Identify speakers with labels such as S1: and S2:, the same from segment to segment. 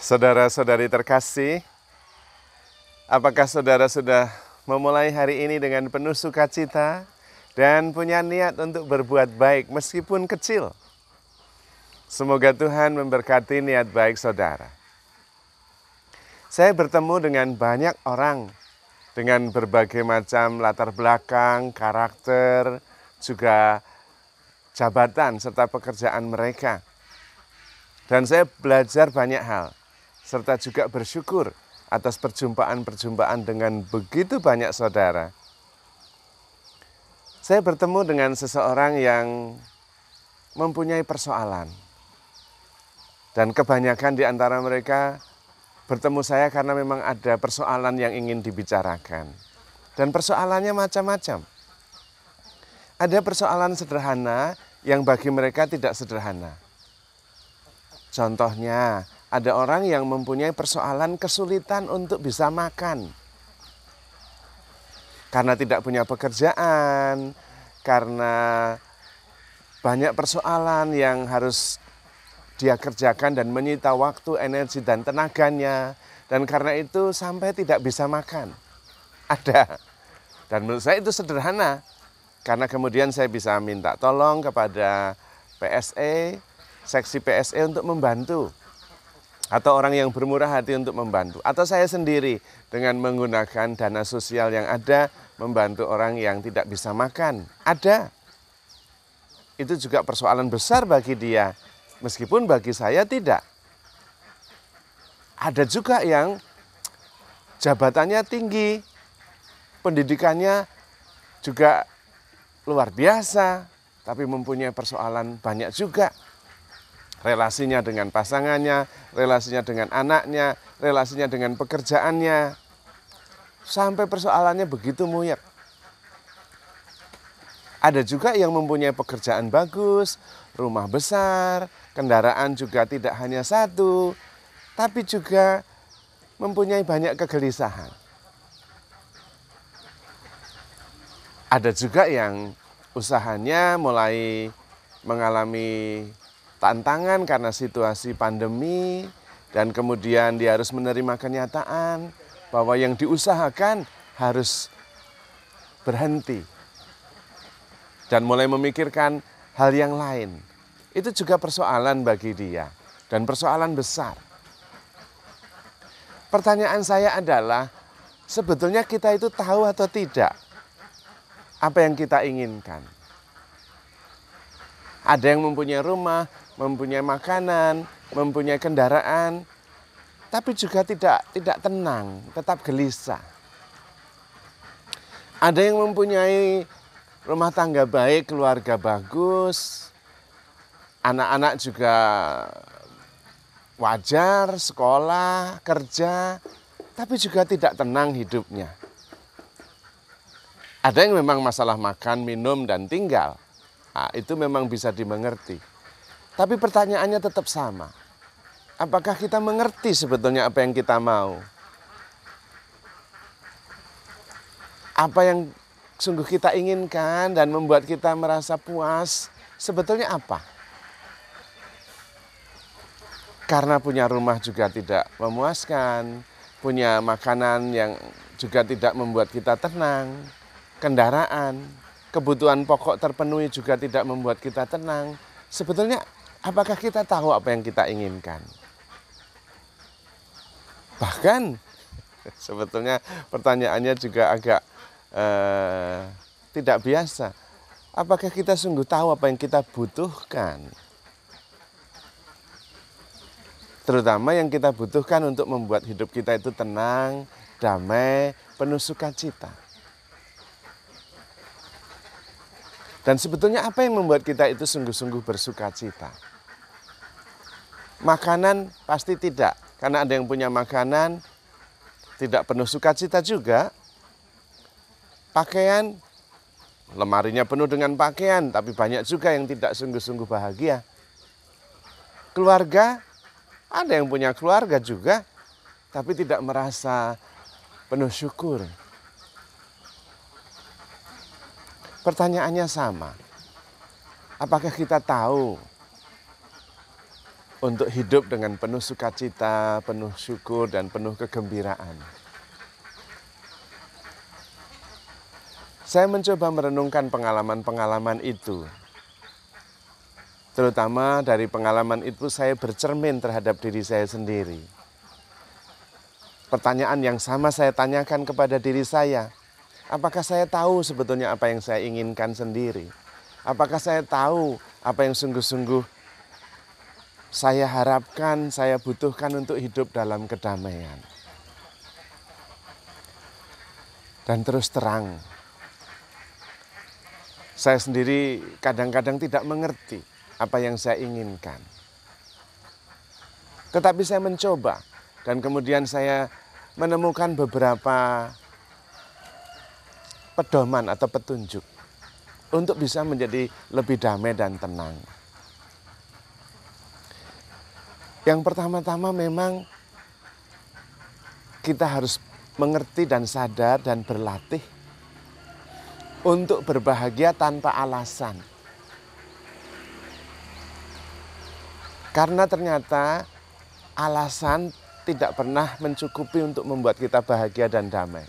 S1: Saudara-saudari terkasih, apakah saudara sudah memulai hari ini dengan penuh sukacita dan punya niat untuk berbuat baik meskipun kecil? Semoga Tuhan memberkati niat baik saudara. Saya bertemu dengan banyak orang dengan berbagai macam latar belakang, karakter, juga jabatan serta pekerjaan mereka. Dan saya belajar banyak hal, serta juga bersyukur atas perjumpaan-perjumpaan dengan begitu banyak saudara. Saya bertemu dengan seseorang yang mempunyai persoalan. Dan kebanyakan di antara mereka bertemu saya karena memang ada persoalan yang ingin dibicarakan. Dan persoalannya macam-macam. Ada persoalan sederhana yang bagi mereka tidak sederhana. Contohnya, ada orang yang mempunyai persoalan kesulitan untuk bisa makan. Karena tidak punya pekerjaan, karena banyak persoalan yang harus dia kerjakan dan menyita waktu, energi, dan tenaganya. Dan karena itu sampai tidak bisa makan. Ada. Dan menurut saya itu sederhana. Karena kemudian saya bisa minta tolong kepada PSE, seksi PSE untuk membantu. Atau orang yang bermurah hati untuk membantu. Atau saya sendiri dengan menggunakan dana sosial yang ada, membantu orang yang tidak bisa makan. Ada. Itu juga persoalan besar bagi dia. Meskipun bagi saya tidak. Ada juga yang jabatannya tinggi, pendidikannya juga luar biasa, tapi mempunyai persoalan banyak juga. Relasinya dengan pasangannya, relasinya dengan anaknya, relasinya dengan pekerjaannya. Sampai persoalannya begitu muyak. Ada juga yang mempunyai pekerjaan bagus, rumah besar, kendaraan juga tidak hanya satu, tapi juga mempunyai banyak kegelisahan. Ada juga yang usahanya mulai mengalami tantangan karena situasi pandemi, dan kemudian dia harus menerima kenyataan bahwa yang diusahakan harus berhenti dan mulai memikirkan hal yang lain. Itu juga persoalan bagi dia dan persoalan besar. Pertanyaan saya adalah, sebetulnya kita itu tahu atau tidak apa yang kita inginkan? Ada yang mempunyai rumah, mempunyai makanan, mempunyai kendaraan, tapi juga tidak tenang, tetap gelisah. Ada yang mempunyai rumah tangga baik, keluarga bagus, anak-anak juga wajar, sekolah, kerja, tapi juga tidak tenang hidupnya. Ada yang memang masalah makan, minum, dan tinggal. Nah, itu memang bisa dimengerti. Tapi pertanyaannya tetap sama. Apakah kita mengerti sebetulnya apa yang kita mau? Apa yang sungguh kita inginkan dan membuat kita merasa puas, sebetulnya apa? Karena punya rumah juga tidak memuaskan, punya makanan yang juga tidak membuat kita tenang, kendaraan, kebutuhan pokok terpenuhi juga tidak membuat kita tenang. Sebetulnya apakah kita tahu apa yang kita inginkan? Bahkan sebetulnya pertanyaannya juga agak tidak biasa. Apakah kita sungguh tahu apa yang kita butuhkan? Terutama yang kita butuhkan untuk membuat hidup kita itu tenang, damai, penuh sukacita. Dan sebetulnya apa yang membuat kita itu sungguh-sungguh bersukacita? Makanan pasti tidak, karena ada yang punya makanan tidak penuh sukacita juga. Pakaian, lemarinya penuh dengan pakaian, tapi banyak juga yang tidak sungguh-sungguh bahagia. Keluarga, ada yang punya keluarga juga, tapi tidak merasa penuh syukur. Pertanyaannya sama, apakah kita tahu untuk hidup dengan penuh sukacita, penuh syukur, dan penuh kegembiraan. Saya mencoba merenungkan pengalaman-pengalaman itu. Terutama dari pengalaman itu saya bercermin terhadap diri saya sendiri. Pertanyaan yang sama saya tanyakan kepada diri saya. Apakah saya tahu sebetulnya apa yang saya inginkan sendiri? Apakah saya tahu apa yang sungguh-sungguh saya harapkan, saya butuhkan untuk hidup dalam kedamaian? Dan terus terang, saya sendiri kadang-kadang tidak mengerti apa yang saya inginkan. Tetapi saya mencoba dan kemudian saya menemukan beberapa pedoman atau petunjuk untuk bisa menjadi lebih damai dan tenang. Yang pertama-tama memang kita harus mengerti dan sadar dan berlatih untuk berbahagia tanpa alasan. Karena ternyata alasan tidak pernah mencukupi untuk membuat kita bahagia dan damai.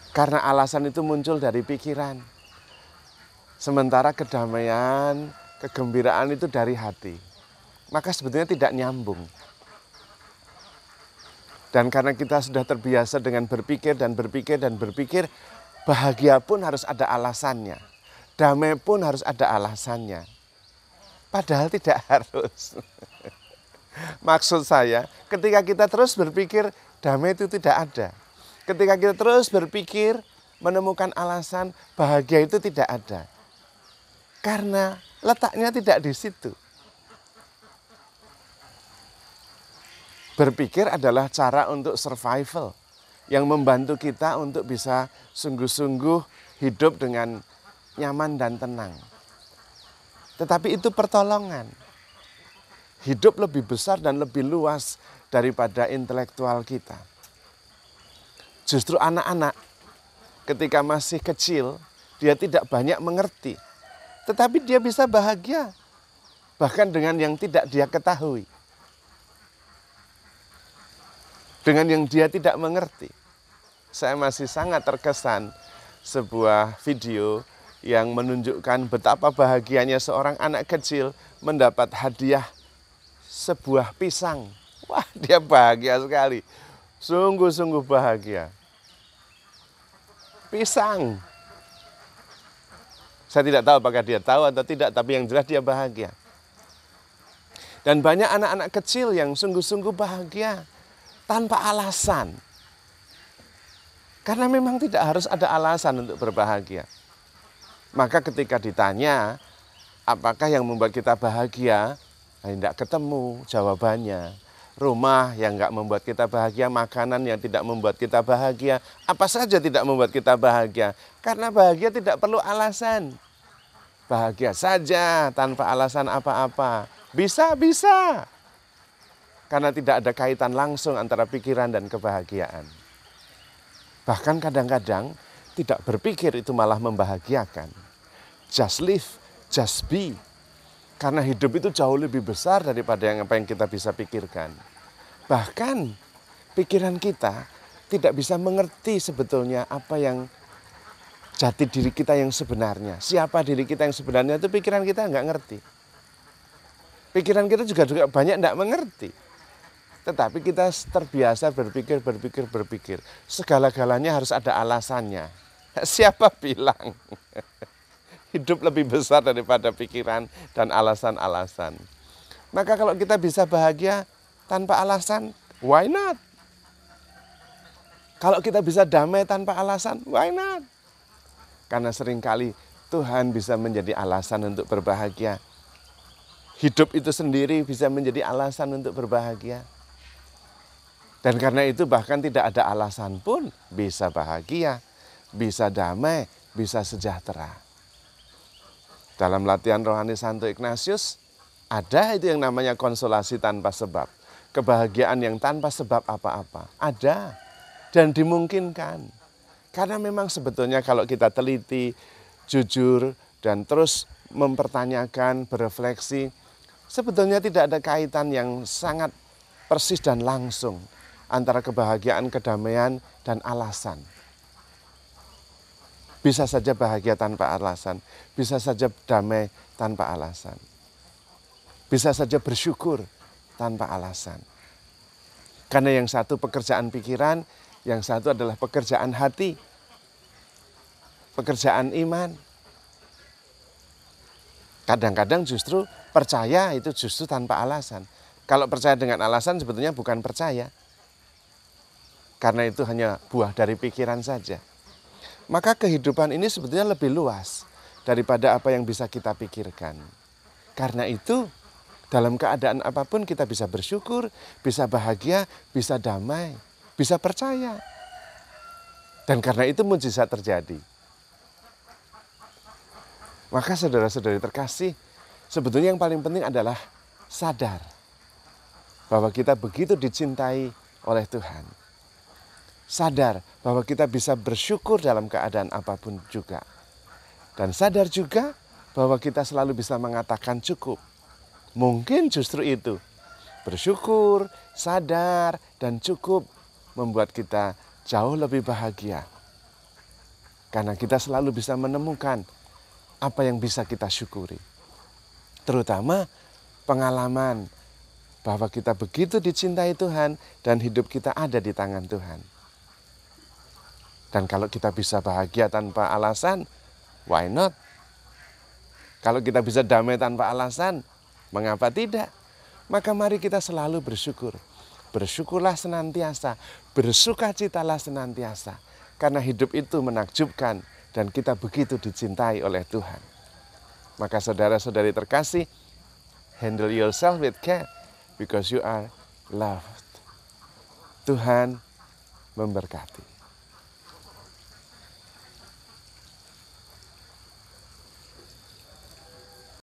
S1: Karena alasan itu muncul dari pikiran. Sementara kedamaian, kegembiraan itu dari hati. Maka sebetulnya tidak nyambung. Dan karena kita sudah terbiasa dengan berpikir dan berpikir dan berpikir, bahagia pun harus ada alasannya. Damai pun harus ada alasannya. Padahal tidak harus. Maksud saya, ketika kita terus berpikir, damai itu tidak ada. Ketika kita terus berpikir, menemukan alasan, bahagia itu tidak ada. Karena letaknya tidak di situ. Berpikir adalah cara untuk survival yang membantu kita untuk bisa sungguh-sungguh hidup dengan nyaman dan tenang. Tetapi itu pertolongan. Hidup lebih besar dan lebih luas daripada intelektual kita. Justru anak-anak ketika masih kecil, dia tidak banyak mengerti. Tetapi dia bisa bahagia, bahkan dengan yang tidak dia ketahui. Dengan yang dia tidak mengerti. Saya masih sangat terkesan sebuah video yang menunjukkan betapa bahagianya seorang anak kecil mendapat hadiah sebuah pisang. Wah, dia bahagia sekali. Sungguh-sungguh bahagia. Pisang. Saya tidak tahu apakah dia tahu atau tidak, tapi yang jelas dia bahagia. Dan banyak anak-anak kecil yang sungguh-sungguh bahagia tanpa alasan. Karena memang tidak harus ada alasan untuk berbahagia. Maka ketika ditanya, apakah yang membuat kita bahagia? Tidak ketemu jawabannya. Rumah yang enggak membuat kita bahagia, makanan yang tidak membuat kita bahagia, apa saja tidak membuat kita bahagia. Karena bahagia tidak perlu alasan. Bahagia saja tanpa alasan apa-apa. Bisa. Karena tidak ada kaitan langsung antara pikiran dan kebahagiaan. Bahkan kadang-kadang tidak berpikir itu malah membahagiakan. Just live, just be. Karena hidup itu jauh lebih besar daripada apa yang kita bisa pikirkan. Bahkan pikiran kita tidak bisa mengerti sebetulnya apa yang jati diri kita yang sebenarnya. Siapa diri kita yang sebenarnya itu pikiran kita nggak ngerti. Pikiran kita juga banyak nggak mengerti. Tetapi kita terbiasa berpikir. Segala-galanya harus ada alasannya. Siapa bilang? Hidup lebih besar daripada pikiran dan alasan-alasan. Maka kalau kita bisa bahagia tanpa alasan, why not? Kalau kita bisa damai tanpa alasan, why not? Karena seringkali Tuhan bisa menjadi alasan untuk berbahagia. Hidup itu sendiri bisa menjadi alasan untuk berbahagia. Dan karena itu bahkan tidak ada alasan pun bisa bahagia, bisa damai, bisa sejahtera. Dalam latihan rohani Santo Ignatius, ada itu yang namanya konsolasi tanpa sebab. Kebahagiaan yang tanpa sebab apa-apa. Ada dan dimungkinkan. Karena memang sebetulnya kalau kita teliti, jujur, dan terus mempertanyakan, berefleksi, sebetulnya tidak ada kaitan yang sangat persis dan langsung antara kebahagiaan, kedamaian, dan alasan. Bisa saja bahagia tanpa alasan, bisa saja damai tanpa alasan. Bisa saja bersyukur tanpa alasan. Karena yang satu pekerjaan pikiran, yang satu adalah pekerjaan hati, pekerjaan iman. Kadang-kadang justru percaya itu justru tanpa alasan. Kalau percaya dengan alasan sebetulnya bukan percaya. Karena itu hanya buah dari pikiran saja. Maka kehidupan ini sebetulnya lebih luas daripada apa yang bisa kita pikirkan. Karena itu dalam keadaan apapun kita bisa bersyukur, bisa bahagia, bisa damai, bisa percaya. Dan karena itu mukjizat terjadi. Maka saudara-saudari terkasih, sebetulnya yang paling penting adalah sadar bahwa kita begitu dicintai oleh Tuhan. Sadar bahwa kita bisa bersyukur dalam keadaan apapun juga. Dan sadar juga bahwa kita selalu bisa mengatakan cukup. Mungkin justru itu, bersyukur, sadar, dan cukup membuat kita jauh lebih bahagia. Karena kita selalu bisa menemukan apa yang bisa kita syukuri. Terutama pengalaman bahwa kita begitu dicintai Tuhan dan hidup kita ada di tangan Tuhan. Dan kalau kita bisa bahagia tanpa alasan, why not? Kalau kita bisa damai tanpa alasan, mengapa tidak? Maka mari kita selalu bersyukur. Bersyukurlah senantiasa, bersukacitalah senantiasa. Karena hidup itu menakjubkan dan kita begitu dicintai oleh Tuhan. Maka saudara-saudari terkasih, handle yourself with care because you are loved. Tuhan memberkati.